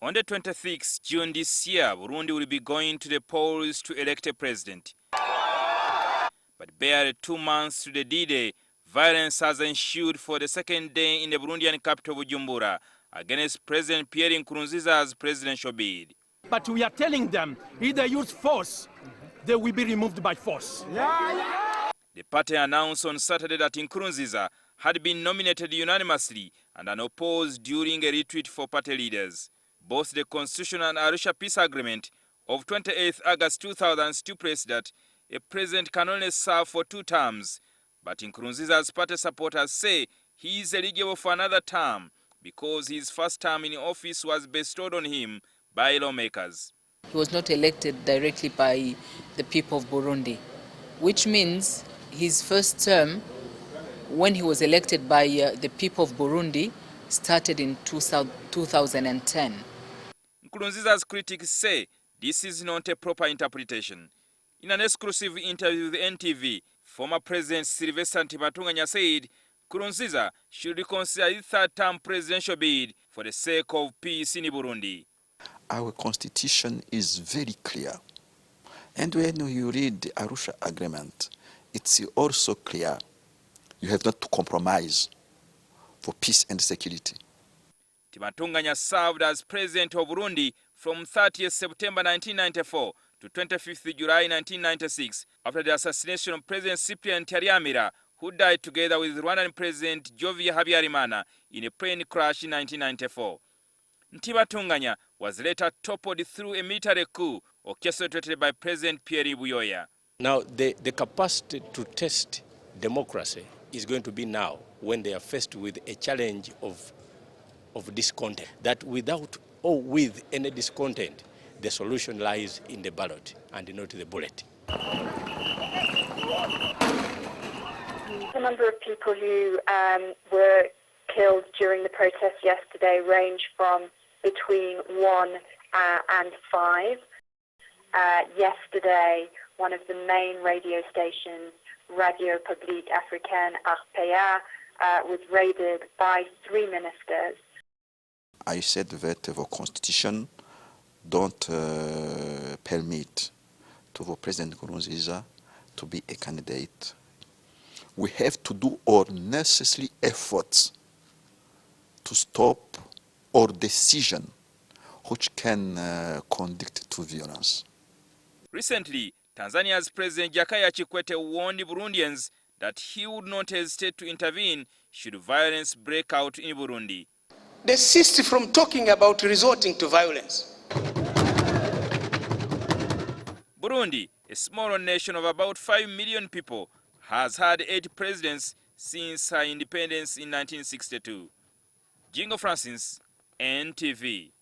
On the 26th June this year, Burundi will be going to the polls to elect a president. But barely 2 months to the D-Day, violence has ensued for the second day in the Burundian capital Bujumbura against President Pierre Nkurunziza's presidential bid. But we are telling them, either use force, they will be removed by force. The party announced on Saturday that Nkurunziza had been nominated unanimously and unopposed during a retreat for party leaders. Both the Constitution and Arusha Peace Agreement of 28 August 2000 stipulates that a president can only serve for 2 terms. But Nkurunziza's party supporters say he is eligible for another term because his first term in office was bestowed on him by lawmakers. He was not elected directly by the people of Burundi, which means his first term, when he was elected by the people of Burundi, started in 2010. Nkurunziza's critics say this is not a proper interpretation. In an exclusive interview with NTV, former President Sylvester Ntibantunganya said Nkurunziza should reconsider his third-term presidential bid for the sake of peace in Burundi. Our constitution is very clear. And when you read the Arusha agreement, it's also clear you have not to compromise for peace and security. Ntibantunganya served as president of Burundi from 30th September 1994 to 25th July 1996 after the assassination of President Cyprien Ntaryamira, who died together with Rwandan President Jovial Habyarimana in a plane crash in 1994. Ntibantunganya was later toppled through a military coup orchestrated by President Pierre Nkurunziza. Now, the capacity to test democracy is going to be now when they are faced with a challenge of discontent. That without or with any discontent, the solution lies in the ballot and not the bullet. The number of people who were killed during the protest yesterday range from between 1 and 5. Yesterday, one of the main radio stations, Radio Publique Africaine, RPA, was raided by 3 ministers. I said that the constitution don't permit to President Nkurunziza to be a candidate. We have to do all necessary efforts to stop all decision which can conduct to violence. Recently, Tanzania's President Jakaya Kikwete warned Burundians that he would not hesitate to intervene should violence break out in Burundi. Desist from talking about resorting to violence. Burundi, a small nation of about 5 million people, has had 8 presidents since her independence in 1962. Jingo Francis, NTV.